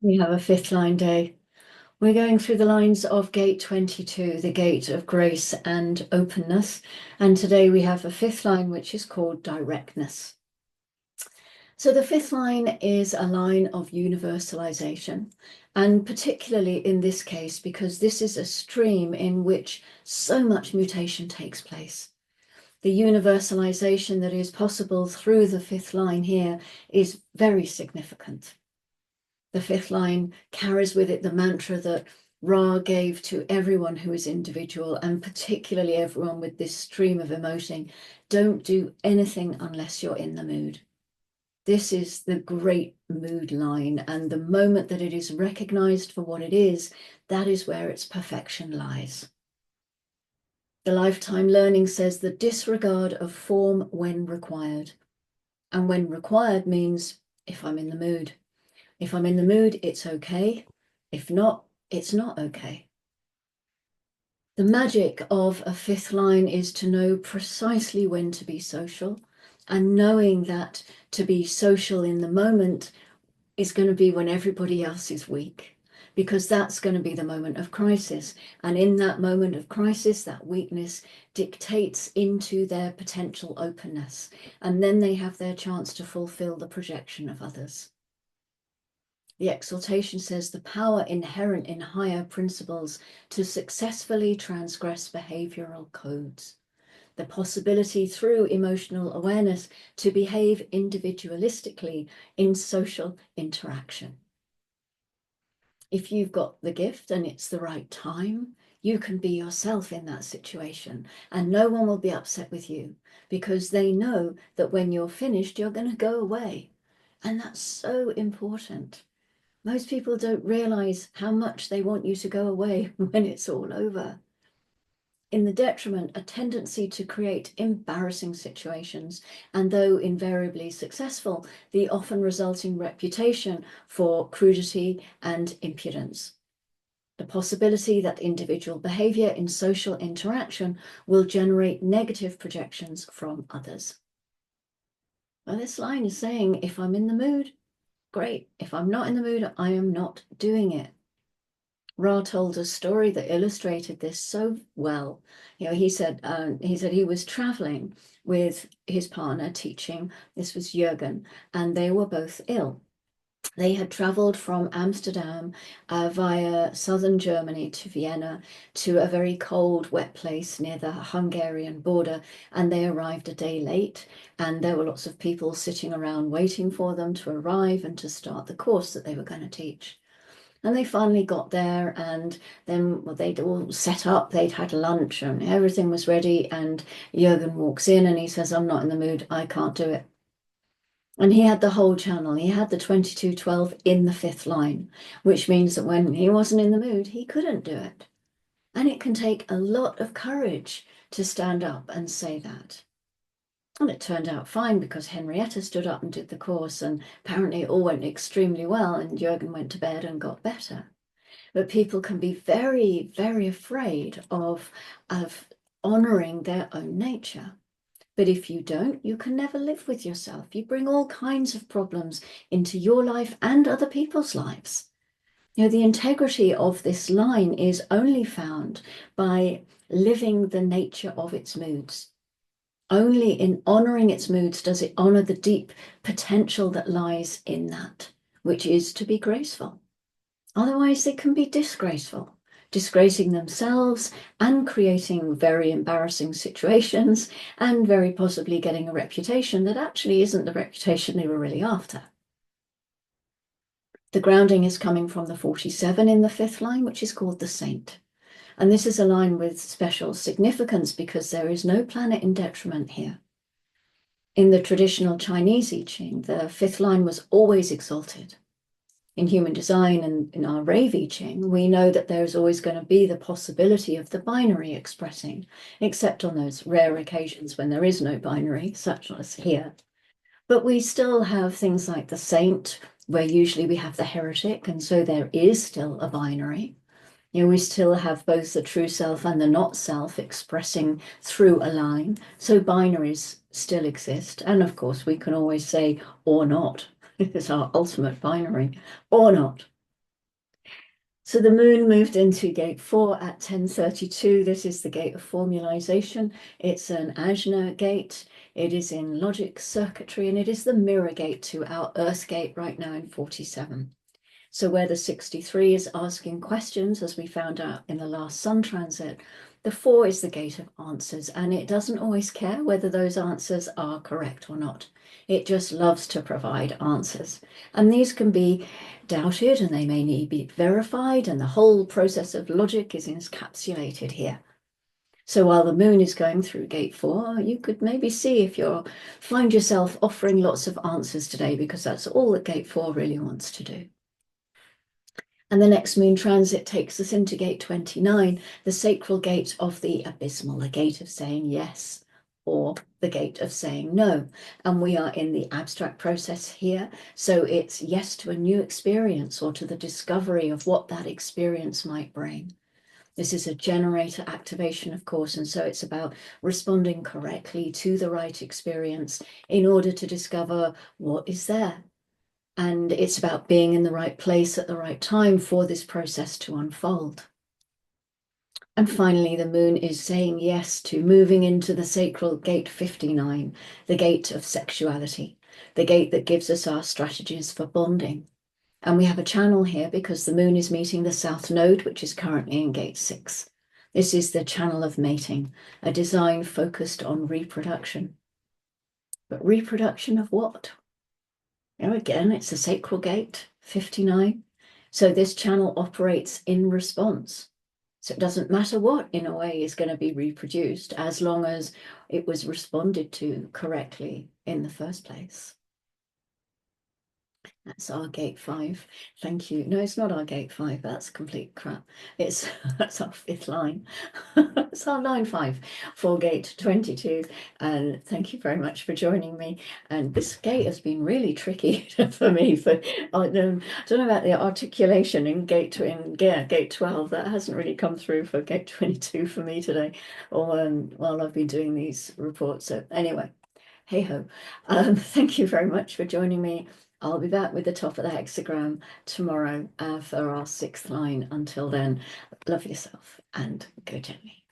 We have a fifth line day. We're going through the lines of gate 22, the gate of grace and openness. And today we have a fifth line, which is called directness. So the fifth line is a line of universalization. And particularly in this case, because this is a stream in which so much mutation takes place. The universalization that is possible through the fifth line here is very significant. The fifth line carries with it the mantra that Ra gave to everyone who is individual, and particularly everyone with this stream of emoting. Don't do anything unless you're in the mood. This is the great mood line, and the moment that it is recognized for what it is, that is where its perfection lies. The lifetime learning says the disregard of form when required. And when required means if I'm in the mood. If I'm in the mood, it's okay. If not, it's not okay. The magic of a fifth line is to know precisely when to be social, and knowing that to be social in the moment is going to be when everybody else is weak, because that's going to be the moment of crisis. And in that moment of crisis, that weakness dictates into their potential openness. And then they have their chance to fulfill the projection of others. The exaltation says the power inherent in higher principles to successfully transgress behavioral codes. The possibility through emotional awareness to behave individualistically in social interaction. If you've got the gift and it's the right time, you can be yourself in that situation, and no one will be upset with you because they know that when you're finished, you're going to go away. And that's so important. Most people don't realize how much they want you to go away when it's all over. In the detriment, a tendency to create embarrassing situations, and though invariably successful, the often resulting reputation for crudity and impudence. The possibility that individual behavior in social interaction will generate negative projections from others. Well, this line is saying, if I'm in the mood, great. If I'm not in the mood, I am not doing it. Ra told a story that illustrated this so well. He said he was traveling with his partner teaching. This was Jürgen, and they were both ill. They had traveled from Amsterdam via southern Germany to Vienna to a very cold, wet place near the Hungarian border, and they arrived a day late, and there were lots of people sitting around waiting for them to arrive and to start the course that they were going to teach. And they finally got there, and then they'd all set up, they'd had lunch, and everything was ready, and Jürgen walks in and he says, I'm not in the mood, I can't do it. And he had the whole channel. He had the 2212 in the fifth line, which means that when he wasn't in the mood, he couldn't do it. And it can take a lot of courage to stand up and say that. And it turned out fine because Henrietta stood up and did the course, and apparently it all went extremely well, and Jürgen went to bed and got better. But people can be very, very afraid of honoring their own nature. But if you don't, you can never live with yourself. You bring all kinds of problems into your life and other people's lives. The integrity of this line is only found by living the nature of its moods. Only in honoring its moods does it honor the deep potential that lies in that, which is to be graceful. Otherwise, they can be disgraceful, disgracing themselves and creating very embarrassing situations, and very possibly getting a reputation that actually isn't the reputation they were really after. The grounding is coming from the 47 in the fifth line, which is called the Saint. And this is a line with special significance because there is no planet in detriment here. In the traditional Chinese I Ching, the fifth line was always exalted. In human design and in our Rave I Ching, we know that there's always going to be the possibility of the binary expressing, except on those rare occasions when there is no binary, such as here. But we still have things like the Saint, where usually we have the heretic, and so there is still a binary. We still have both the true self and the not self expressing through a line. So binaries still exist. And of course, we can always say or not. It's our ultimate binary, or not. So the moon moved into gate 4 at 10:32. This is the gate of formalization. It's an Ajna gate. It is in logic circuitry, and it is the mirror gate to our Earth gate right now in 47. So where the 63 is asking questions, as we found out in the last sun transit, the 4 is the gate of answers, and it doesn't always care whether those answers are correct or not. It just loves to provide answers. And these can be doubted, and they may need to be verified, and the whole process of logic is encapsulated here. So while the moon is going through gate 4, you could maybe see if you find yourself offering lots of answers today, because that's all that gate 4 really wants to do. And the next moon transit takes us into gate 29, the sacral gate of the abysmal, the gate of saying yes, or the gate of saying no. And we are in the abstract process here. So it's yes to a new experience, or to the discovery of what that experience might bring. This is a generator activation, of course, and so it's about responding correctly to the right experience in order to discover what is there. And it's about being in the right place at the right time for this process to unfold. And finally, the moon is saying yes to moving into the sacral gate 59, the gate of sexuality, the gate that gives us our strategies for bonding. And we have a channel here because the moon is meeting the south node, which is currently in gate 6. This is the channel of mating, a design focused on reproduction. But reproduction of what? Again, it's a sacral gate, 59. So this channel operates in response. So it doesn't matter what, in a way, is going to be reproduced as long as it was responded to correctly in the first place. That's our gate 5. Thank you. No, it's not our gate 5. That's complete crap. That's our 5th line. It's our line 5 for gate 22. And thank you very much for joining me. And this gate has been really tricky for me. I don't know about the articulation in gate 12. That hasn't really come through for gate 22 for me today, or while I've been doing these reports. So anyway, hey ho. Thank you very much for joining me. I'll be back with the top of the hexagram tomorrow for our 6th line. Until then, love yourself and go gently.